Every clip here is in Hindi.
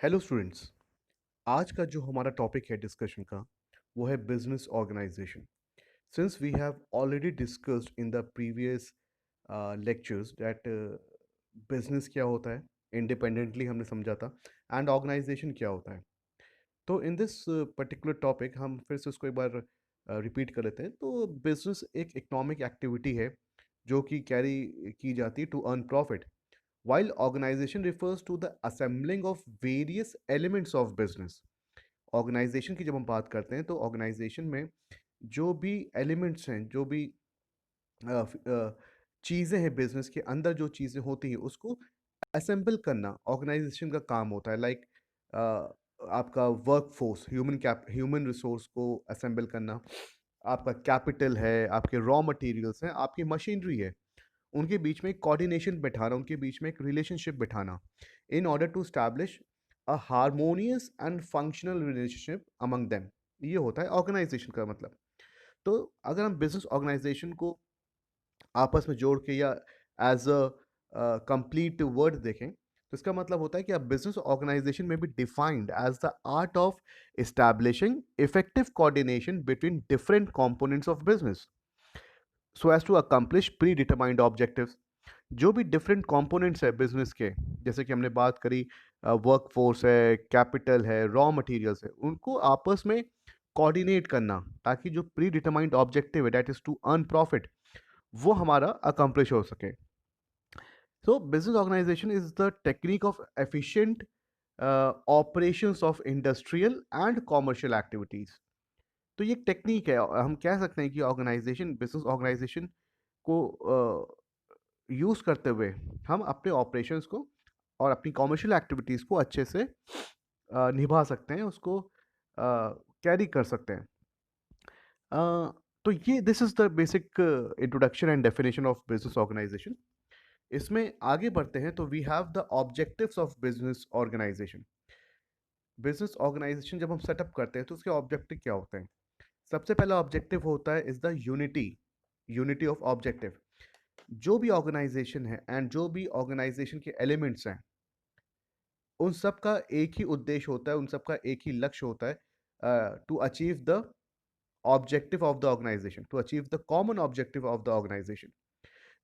Hello students. आज का जो हमारा टॉपिक है डिस्कशन का वो है business organisation. Since we have already discussed in the previous lectures that business क्या होता है, इंडिपेंडेंटली हमने समझा था, एंड ऑर्गेनाइजेशन क्या होता है। तो इन दिस पर्टिकुलर टॉपिक हम फिर से उसको एक बार रिपीट कर लेते हैं। तो बिजनेस एक इकोनॉमिक एक्टिविटी है जो कि कैरी की जाती है to earn profit, while organization refers to the assembling of various elements of business। Organisation की जब हम बात करते हैं तो ऑर्गेनाइजेशन में जो भी एलिमेंट्स हैं, जो भी चीज़ें हैं, बिजनेस के अंदर जो चीज़ें होती हैं उसको असेंबल करना ऑर्गेनाइजेशन का काम होता है। लाइक आपका वर्क फोर्स, ह्यूमन रिसोर्स को असेंबल करना, आपका कैपिटल है, आपके रॉ मटेरियल्स हैं, आपकी मशीनरी है, उनके बीच में एक कोऑर्डिनेशन बैठाना, उनके बीच में एक रिलेशनशिप बैठाना in order to establish a harmonious and functional relationship among them. ये होता है ऑर्गेनाइजेशन का मतलब। तो अगर हम बिजनेस ऑर्गेनाइजेशन को आपस में जोड़ के या एज अ कंप्लीट वर्ड देखें तो इसका मतलब होता है कि अब बिजनेस ऑर्गेनाइजेशन में be defined as the art of establishing effective coordination between different components of business so as to accomplish predetermined objectives. जो भी डिफरेंट कंपोनेंट्स है बिजनेस के, जैसे कि हमने बात करी, वर्क फोर्स है, कैपिटल है, रॉ मटेरियल्स है, उनको आपस में कोऑर्डिनेट करना ताकि जो प्री डिटरमाइंड ऑब्जेक्टिव है that is to earn profit वो हमारा अकम्प्लिश हो सके। So business organisation is the technique of efficient operations of industrial and commercial activities. तो ये एक टेक्निक है, हम कह सकते हैं कि ऑर्गेनाइजेशन, बिजनेस ऑर्गेनाइजेशन को यूज़ करते हुए हम अपने ऑपरेशंस को और अपनी कॉमर्शियल एक्टिविटीज़ को अच्छे से निभा सकते हैं, उसको कैरी कर सकते हैं। तो ये this is the basic introduction and definition of business organisation. इसमें आगे बढ़ते हैं तो we have the objectives of business organisation. Business organisation जब हम सेटअप करते हैं तो उसके ऑब्जेक्टिव क्या होते हैं? सबसे पहला ऑब्जेक्टिव होता है is the unity, unity of objective. जो भी ऑर्गेनाइजेशन है एंड जो भी ऑर्गेनाइजेशन के एलिमेंट्स हैं उन सब का एक ही उद्देश्य होता है, उन सब का एक ही लक्ष्य होता है, to achieve the objective of the organization, to achieve the common objective of the organization.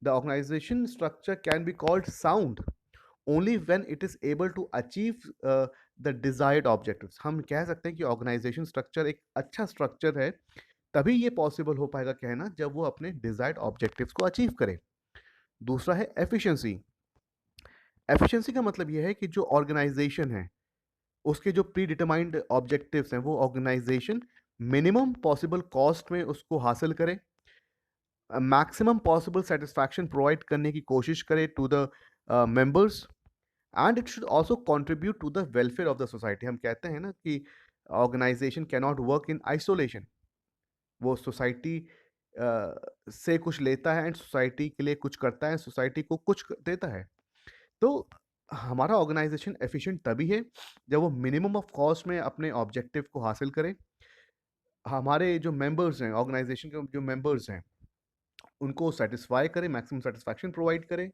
The organization structure can be called sound only when it is able to achieve the desired objectives। हम कह सकते हैं कि ऑर्गेनाइजेशन स्ट्रक्चर एक अच्छा स्ट्रक्चर है तभी ये पॉसिबल हो पाएगा कहना जब वो अपने डिजायर्ड ऑब्जेक्टिव्स को अचीव करे। दूसरा है एफिशिएंसी। एफिशिएंसी का मतलब ये है कि जो ऑर्गेनाइजेशन है उसके जो प्री डिटरमाइंड ऑब्जेक्टिव्स हैं वो ऑर्गेनाइजेशन मिनिमम पॉसिबल कॉस्ट में उसको हासिल करे, मैक्सिमम पॉसिबल सेटिस्फैक्शन प्रोवाइड करने की कोशिश करे to the members, and it should also contribute to the welfare of the society. हम कहते हैं ना कि organisation can not work in isolation, वो सोसाइटी से कुछ लेता है एंड सोसाइटी के लिए कुछ करता है, सोसाइटी को कुछ देता है। तो हमारा ऑर्गेनाइजेशन एफिशिएंट तभी है जब वो मिनिमम ऑफ कॉस्ट में अपने ऑब्जेक्टिव को हासिल करे, हमारे जो मेंबर्स हैं, ऑर्गेनाइजेशन के जो मेंबर्स हैं उनको सेटिस्फाई करे, मैक्सिमम सेटिस्फैक्शन प्रोवाइड करे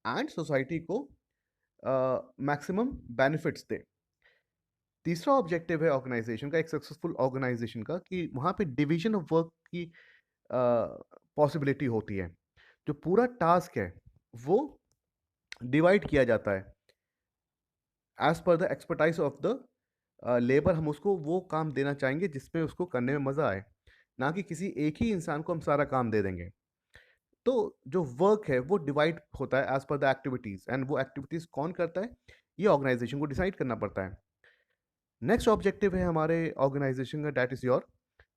एंड सोसाइटी को मैक्सिमम बेनिफिट्स दे। तीसरा ऑब्जेक्टिव है ऑर्गेनाइजेशन का, एक सक्सेसफुल ऑर्गेनाइजेशन का, कि वहाँ पे डिवीजन ऑफ वर्क की पॉसिबिलिटी होती है। जो पूरा टास्क है वो डिवाइड किया जाता है as per the expertise of the labour. हम उसको वो काम देना चाहेंगे जिसमें उसको करने में मज़ा आए, ना कि किसी एक ही इंसान को हम सारा काम दे देंगे। तो जो वर्क है वो डिवाइड होता है as per the activities, and वो एक्टिविटीज़ कौन करता है ये ऑर्गेनाइजेशन को डिसाइड करना पड़ता है। नेक्स्ट ऑब्जेक्टिव है हमारे ऑर्गेनाइजेशन का, that is your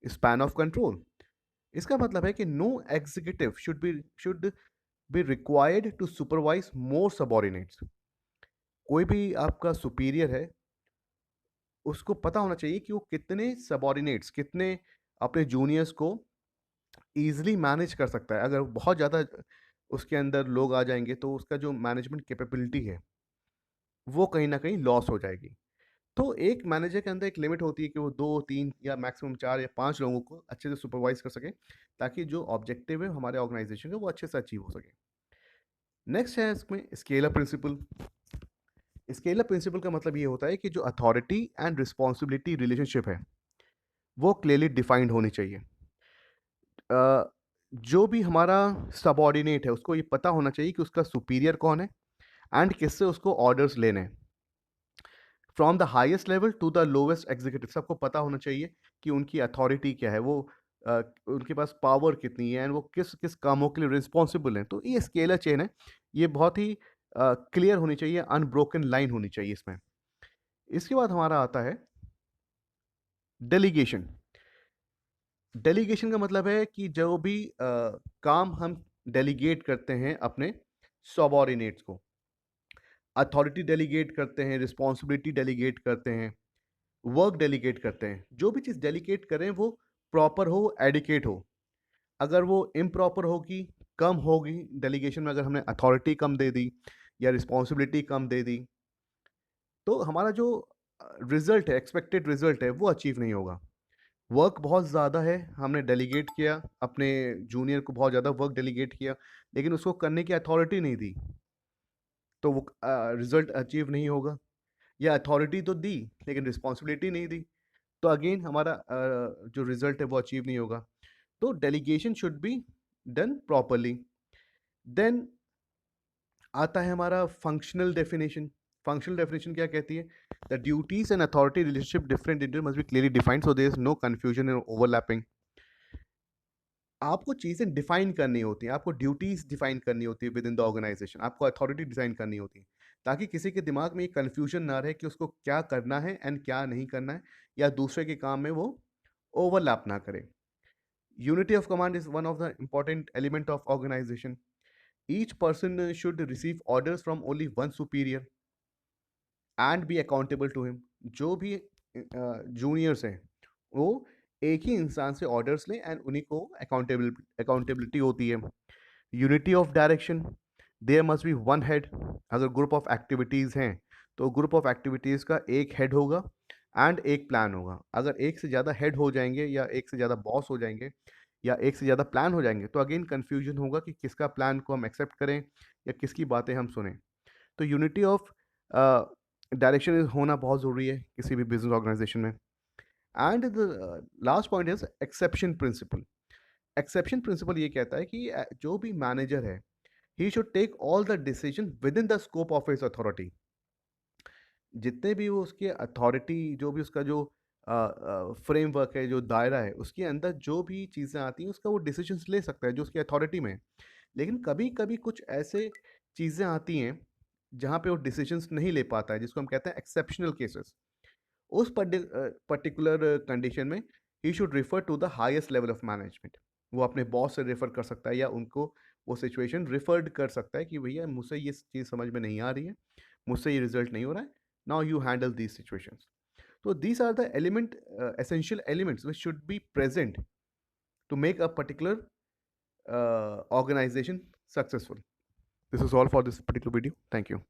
span of control. इसका मतलब है कि no executive should be required to supervise more subordinates. कोई भी आपका सुपीरियर है उसको पता होना चाहिए कि वो कितने सबॉर्डिनेट्स, कितने अपने जूनियर्स को ईजिली मैनेज कर सकता है। अगर बहुत ज़्यादा उसके अंदर लोग आ जाएंगे तो उसका जो मैनेजमेंट कैपेबिलिटी है वो कहीं ना कहीं लॉस हो जाएगी। तो एक मैनेजर के अंदर एक लिमिट होती है कि वो 2 3 या मैक्सिमम 4 या 5 लोगों को अच्छे से सुपरवाइज कर सके ताकि जो ऑब्जेक्टिव है हमारे ऑर्गेनाइजेशन का वो अच्छे से अचीव हो सके। नेक्स्ट है इसमें scalar principle. Scale up principle का मतलब ये होता है कि जो अथॉरिटी एंड रिस्पॉन्सिबिलिटी रिलेशनशिप है वो क्लियरली डिफाइंड होनी चाहिए। जो भी हमारा सबऑर्डिनेट है उसको ये पता होना चाहिए कि उसका सुपीरियर कौन है एंड किससे उसको ऑर्डर्स लेने हैं। From the highest level to the lowest executive सबको पता होना चाहिए कि उनकी अथॉरिटी क्या है, वो उनके पास पावर कितनी है एंड वो किस किस कामों के लिए रिस्पॉन्सिबल हैं। तो ये स्केलर चेन है, ये बहुत ही क्लियर होनी चाहिए, अनब्रोकन लाइन होनी चाहिए इसमें। इसके बाद हमारा आता है डेलीगेशन। डेलीगेशन का मतलब है कि जो भी काम हम डेलीगेट करते हैं अपने सबऑर्डिनेट्स को, अथॉरिटी डेलीगेट करते हैं, रिस्पॉन्सिबिलिटी डेलीगेट करते हैं, वर्क डेलीगेट करते हैं। जो भी चीज़ डेलीगेट करें वो प्रॉपर हो, एडिकेट हो। अगर वो इम्प्रॉपर होगी, कम होगी डेलीगेशन में, अगर हमने अथॉरिटी कम दे दी या रिस्पॉन्सिबिलिटी कम दे दी, तो हमारा जो रिजल्ट है, एक्सपेक्टेड रिजल्ट है, वो अचीव नहीं होगा। वर्क बहुत ज़्यादा है, हमने डेलीगेट किया, अपने जूनियर को बहुत ज़्यादा वर्क डेलीगेट किया, लेकिन उसको करने की अथॉरिटी नहीं दी, तो वो रिजल्ट अचीव नहीं होगा। या अथॉरिटी तो दी लेकिन रिस्पॉन्सिबिलिटी नहीं दी, तो अगेन हमारा जो रिजल्ट है वो अचीव नहीं होगा। तो delegation should be done properly. Then आता है हमारा फंक्शनल डेफिनेशन। फंक्शनल डेफिनेशन क्या कहती है? The duties and authority relationship different individual must be clearly defined so there is no confusion and overlapping. आपको चीज़ें डिफाइन करनी होती हैं, आपको ड्यूटीज डिफाइन करनी होती है विद इन द ऑर्गेनाइजेशन, आपको अथॉरिटी डिजाइन करनी होती है, ताकि किसी के दिमाग में ये कन्फ्यूजन ना रहे कि उसको क्या करना है एंड क्या नहीं करना है, या दूसरे के काम में वो ओवरलैप ना करे। Unity of command is one of the important element of organization. Each person should receive orders from only one superior and be accountable to him. जो भी जूनियर्स हैं वो एक ही इंसान से ऑर्डर्स लें एंड उन्हीं को अकाउंटेबिलिटी होती है। Unity of direction, there must be one head. अगर ग्रुप ऑफ एक्टिविटीज़ हैं तो ग्रुप ऑफ एक्टिविटीज़ का एक हेड होगा एंड एक प्लान होगा। अगर एक से ज़्यादा हेड हो जाएंगे या एक से ज़्यादा बॉस हो जाएंगे या एक से ज़्यादा प्लान हो जाएंगे तो अगेन कन्फ्यूजन होगा कि किसका प्लान को हम एक्सेप्ट करें या किसकी बातें हम सुने। तो यूनिटी ऑफ डायरेक्शन होना बहुत ज़रूरी है किसी भी बिजनेस ऑर्गेनाइजेशन में। And the last point is exception principle. Exception principle ये कहता है कि जो भी मैनेजर है he should take all the decision within the scope of his authority. जितने भी वो उसके अथॉरिटी, जो भी उसका जो फ्रेमवर्क है, जो दायरा है, उसके अंदर जो भी चीज़ें आती हैं उसका वो डिसीजंस ले सकता है जो उसकी अथॉरिटी में है। लेकिन कभी कभी कुछ ऐसे चीज़ें आती हैं जहाँ पे वो डिसीजंस नहीं ले पाता है, जिसको हम कहते हैं एक्सेप्शनल केसेस। उस पर्टिकुलर कंडीशन में he should refer to the highest level of management. वो अपने बॉस से रेफर कर सकता है या उनको वो सिचुएशन रिफर्ड कर सकता है कि भैया मुझसे ये चीज़ समझ में नहीं आ रही है, मुझसे ये रिजल्ट नहीं हो रहा है, now you handle these situations. So these are the essential elements which should be present to make a particular organization successful. This is all for this particular video. Thank you.